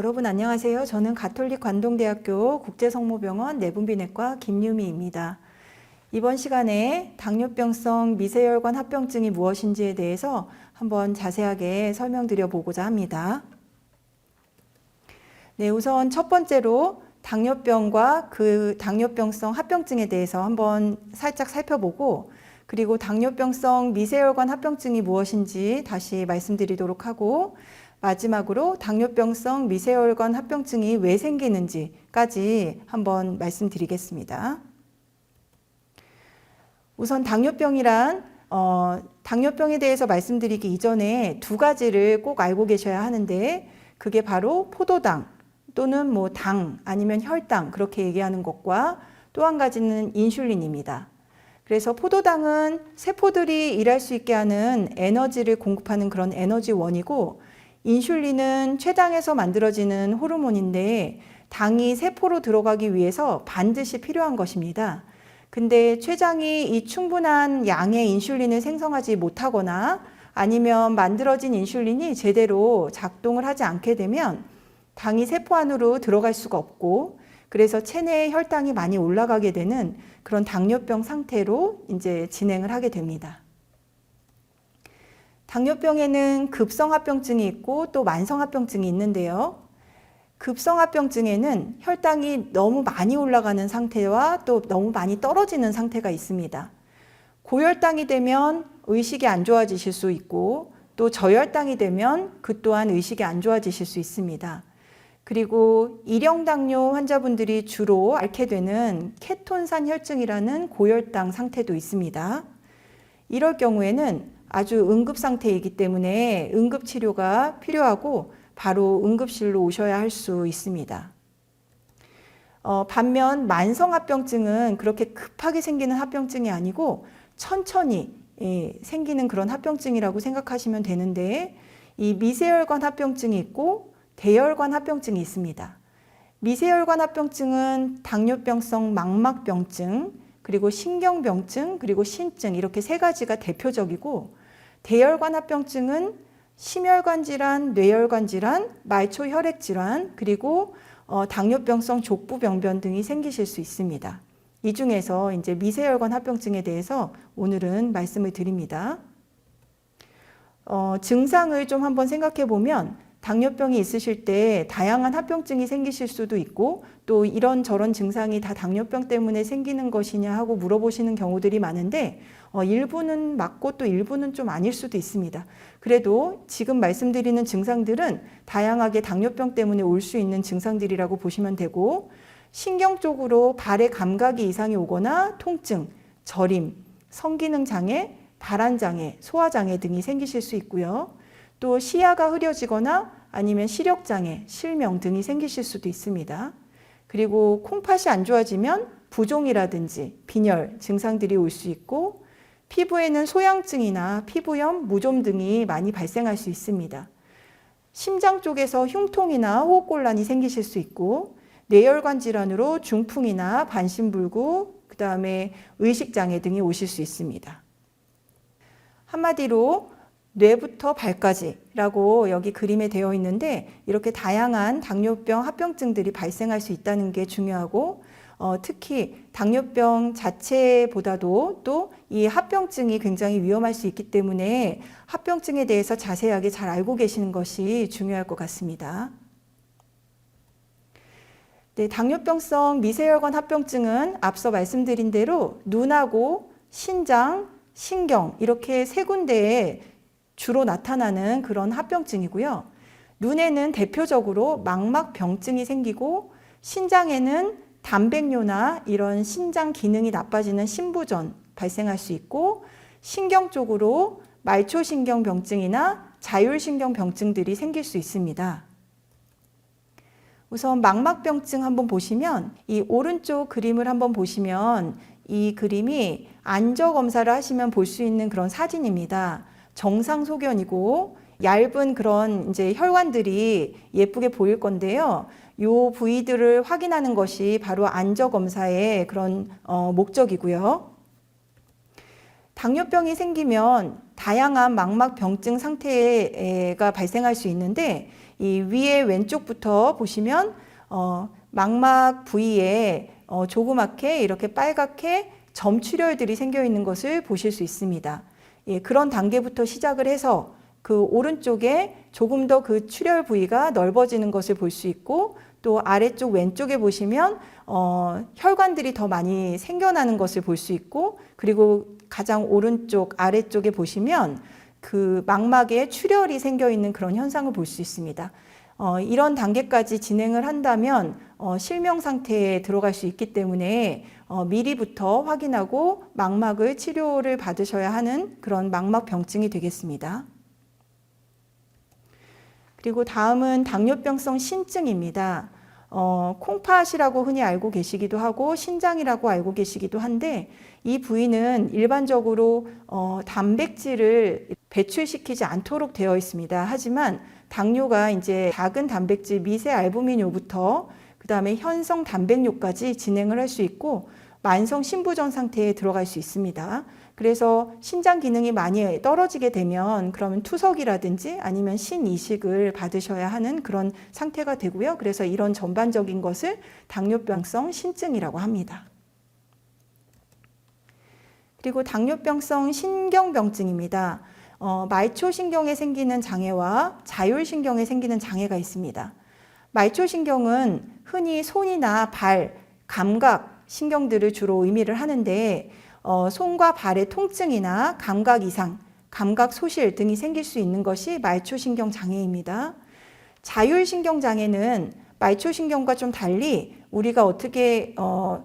여러분 안녕하세요. 저는 가톨릭 관동대학교 국제성모병원 내분비내과 김유미입니다. 이번 시간에 당뇨병성 미세혈관 합병증이 무엇인지에 대해서 한번 자세하게 설명드려 보고자 합니다. 네, 우선 첫 번째로 당뇨병과 그 당뇨병성 합병증에 대해서 한번 살짝 살펴보고, 그리고 당뇨병성 미세혈관 합병증이 무엇인지 다시 말씀드리도록 하고, 마지막으로 당뇨병성 미세혈관 합병증이 왜 생기는지까지 한번 말씀드리겠습니다. 우선 당뇨병이란 당뇨병에 대해서 말씀드리기 이전에 두 가지를 꼭 알고 계셔야 하는데, 그게 바로 포도당 또는 당 아니면 혈당 그렇게 얘기하는 것과 또 한 가지는 인슐린입니다. 그래서 포도당은 세포들이 일할 수 있게 하는 에너지를 공급하는 그런 에너지원이고, 인슐린은 췌장에서 만들어지는 호르몬인데 당이 세포로 들어가기 위해서 반드시 필요한 것입니다. 근데 췌장이 이 충분한 양의 인슐린을 생성하지 못하거나 아니면 만들어진 인슐린이 제대로 작동을 하지 않게 되면 당이 세포 안으로 들어갈 수가 없고, 그래서 체내에 혈당이 많이 올라가게 되는 그런 당뇨병 상태로 이제 진행을 하게 됩니다. 당뇨병에는 급성합병증이 있고 또 만성합병증이 있는데요. 급성합병증에는 혈당이 너무 많이 올라가는 상태와 또 너무 많이 떨어지는 상태가 있습니다. 고혈당이 되면 의식이 안 좋아지실 수 있고, 또 저혈당이 되면 그 또한 의식이 안 좋아지실 수 있습니다. 그리고 일형당뇨 환자분들이 주로 앓게 되는 케톤산 혈증이라는 고혈당 상태도 있습니다. 이럴 경우에는 아주 응급 상태이기 때문에 응급 치료가 필요하고 바로 응급실로 오셔야 할 수 있습니다. 반면 만성합병증은 그렇게 급하게 생기는 합병증이 아니고 천천히 생기는 그런 합병증이라고 생각하시면 되는데, 이 미세혈관 합병증이 있고 대혈관 합병증이 있습니다. 미세혈관 합병증은 당뇨병성 망막병증, 그리고 신경병증, 그리고 신증 이렇게 세 가지가 대표적이고, 대혈관 합병증은 심혈관 질환, 뇌혈관 질환, 말초 혈액 질환, 그리고 당뇨병성 족부병변 등이 생기실 수 있습니다. 이 중에서 이제 미세혈관 합병증에 대해서 오늘은 말씀을 드립니다. 증상을 좀 한번 생각해 보면 당뇨병이 있으실 때 다양한 합병증이 생기실 수도 있고, 또 이런저런 증상이 다 당뇨병 때문에 생기는 것이냐 하고 물어보시는 경우들이 많은데, 일부는 맞고 또 일부는 좀 아닐 수도 있습니다. 그래도 지금 말씀드리는 증상들은 다양하게 당뇨병 때문에 올 수 있는 증상들이라고 보시면 되고, 신경 쪽으로 발의 감각이 이상이 오거나 통증, 저림, 성기능 장애, 발한 장애, 소화 장애 등이 생기실 수 있고요. 또 시야가 흐려지거나 아니면 시력 장애, 실명 등이 생기실 수도 있습니다. 그리고 콩팥이 안 좋아지면 부종이라든지 빈혈 증상들이 올 수 있고, 피부에는 소양증이나 피부염, 무좀 등이 많이 발생할 수 있습니다. 심장 쪽에서 흉통이나 호흡곤란이 생기실 수 있고, 뇌혈관 질환으로 중풍이나 반신불구, 그 다음에 의식장애 등이 오실 수 있습니다. 한마디로 뇌부터 발까지라고 여기 그림에 되어 있는데, 이렇게 다양한 당뇨병 합병증들이 발생할 수 있다는 게 중요하고, 특히 당뇨병 자체보다도 또 이 합병증이 굉장히 위험할 수 있기 때문에 합병증에 대해서 자세하게 잘 알고 계시는 것이 중요할 것 같습니다. 네, 당뇨병성 미세혈관 합병증은 앞서 말씀드린 대로 눈하고 신장, 신경 이렇게 세 군데에 주로 나타나는 그런 합병증이고요. 눈에는 대표적으로 망막병증이 생기고, 신장에는 단백뇨나 이런 신장 기능이 나빠지는 신부전 발생할 수 있고, 신경 쪽으로 말초신경병증이나 자율신경병증들이 생길 수 있습니다. 우선 망막병증 한번 보시면, 이 오른쪽 그림을 한번 보시면 이 그림이 안저검사를 하시면 볼 수 있는 그런 사진입니다. 정상 소견이고 얇은 그런 이제 혈관들이 예쁘게 보일 건데요. 요 부위들을 확인하는 것이 바로 안저검사의 그런 목적이고요. 당뇨병이 생기면 다양한 망막병증 상태가 발생할 수 있는데, 이 위에 왼쪽부터 보시면 망막 부위에 조그맣게 이렇게 빨갛게 점출혈들이 생겨 있는 것을 보실 수 있습니다. 예, 그런 단계부터 시작을 해서 그 오른쪽에 조금 더 그 출혈 부위가 넓어지는 것을 볼 수 있고, 또 아래쪽 왼쪽에 보시면 혈관들이 더 많이 생겨나는 것을 볼 수 있고, 그리고 가장 오른쪽 아래쪽에 보시면 그 망막에 출혈이 생겨 있는 그런 현상을 볼 수 있습니다. 이런 단계까지 진행을 한다면 실명 상태에 들어갈 수 있기 때문에 미리부터 확인하고 망막을 치료를 받으셔야 하는 그런 망막병증이 되겠습니다. 그리고 다음은 당뇨병성 신증입니다. 콩팥이라고 흔히 알고 계시기도 하고 신장이라고 알고 계시기도 한데, 이 부위는 일반적으로 단백질을 배출시키지 않도록 되어 있습니다. 하지만 당뇨가 이제 작은 단백질 미세 알부민뇨부터 그 다음에 현성 단백뇨까지 진행을 할 수 있고, 만성 신부전 상태에 들어갈 수 있습니다. 그래서 신장 기능이 많이 떨어지게 되면 그러면 투석이라든지 아니면 신이식을 받으셔야 하는 그런 상태가 되고요. 그래서 이런 전반적인 것을 당뇨병성 신증이라고 합니다. 그리고 당뇨병성 신경병증입니다. 말초신경에 생기는 장애와 자율신경에 생기는 장애가 있습니다. 말초신경은 흔히 손이나 발, 감각 신경들을 주로 의미를 하는데, 손과 발의 통증이나 감각 이상, 감각 소실 등이 생길 수 있는 것이 말초신경 장애입니다. 자율신경 장애는 말초신경과 좀 달리 우리가 어떻게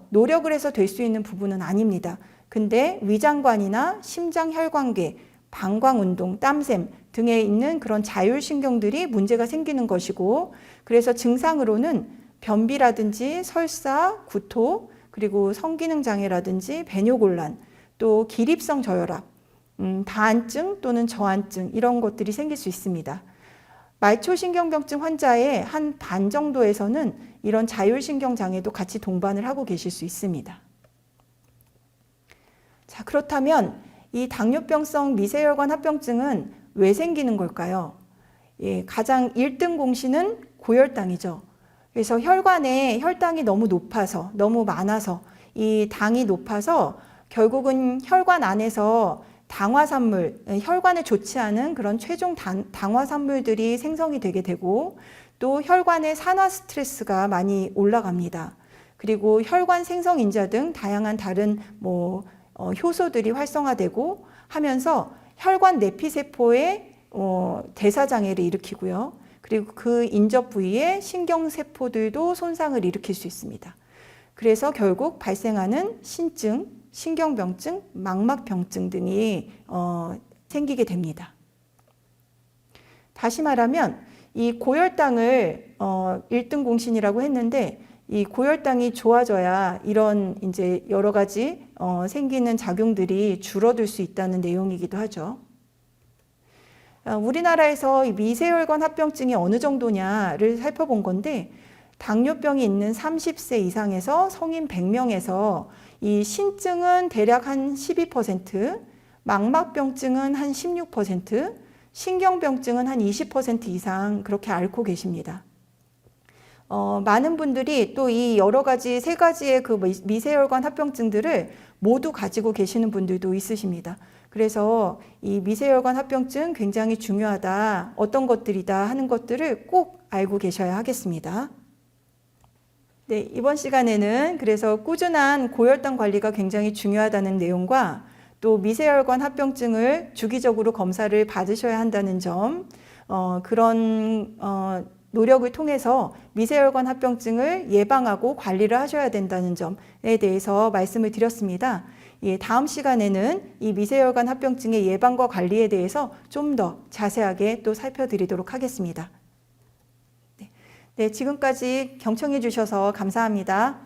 노력을 해서 될 수 있는 부분은 아닙니다. 근데 위장관이나 심장혈관계, 방광운동, 땀샘 등에 있는 그런 자율신경들이 문제가 생기는 것이고, 그래서 증상으로는 변비라든지 설사, 구토, 그리고 성기능장애라든지 배뇨곤란, 또 기립성 저혈압, 다한증 또는 저한증 이런 것들이 생길 수 있습니다. 말초신경병증 환자의 한 반 정도에서는 이런 자율신경 장애도 같이 동반을 하고 계실 수 있습니다. 자, 그렇다면 이 당뇨병성 미세혈관 합병증은 왜 생기는 걸까요? 예, 가장 1등 공신은 고혈당이죠. 그래서 혈관에 혈당이 너무 높아서, 너무 많아서, 이 당이 높아서 결국은 혈관 안에서 당화산물, 혈관에 좋지 않은 그런 최종 당화산물들이 생성이 되게 되고, 또 혈관에 산화 스트레스가 많이 올라갑니다. 그리고 혈관 생성인자 등 다양한 다른 효소들이 활성화되고 하면서 혈관 내피세포의 대사장애를 일으키고요. 그리고 그 인접 부위의 신경세포들도 손상을 일으킬 수 있습니다. 그래서 결국 발생하는 신증, 신경병증, 망막병증 등이 생기게 됩니다. 다시 말하면 이 고혈당을 1등 공신이라고 했는데, 이 고혈당이 좋아져야 이런 이제 여러 가지 생기는 작용들이 줄어들 수 있다는 내용이기도 하죠. 우리나라에서 이 미세혈관 합병증이 어느 정도냐를 살펴본 건데, 당뇨병이 있는 30세 이상에서 성인 100명에서 이 신증은 대략 한 12%, 망막병증은 한 16%, 신경병증은 한 20% 이상 그렇게 앓고 계십니다. 많은 분들이 또 이 여러 가지 세 가지의 그 미세혈관 합병증들을 모두 가지고 계시는 분들도 있으십니다. 그래서 이 미세혈관 합병증 굉장히 중요하다, 어떤 것들이다 하는 것들을 꼭 알고 계셔야 하겠습니다. 네, 이번 시간에는 그래서 꾸준한 고혈당 관리가 굉장히 중요하다는 내용과 또 미세혈관 합병증을 주기적으로 검사를 받으셔야 한다는 점, 그런 노력을 통해서 미세혈관 합병증을 예방하고 관리를 하셔야 된다는 점에 대해서 말씀을 드렸습니다. 예, 다음 시간에는 이 미세혈관 합병증의 예방과 관리에 대해서 좀 더 자세하게 또 살펴드리도록 하겠습니다. 네, 지금까지 경청해 주셔서 감사합니다.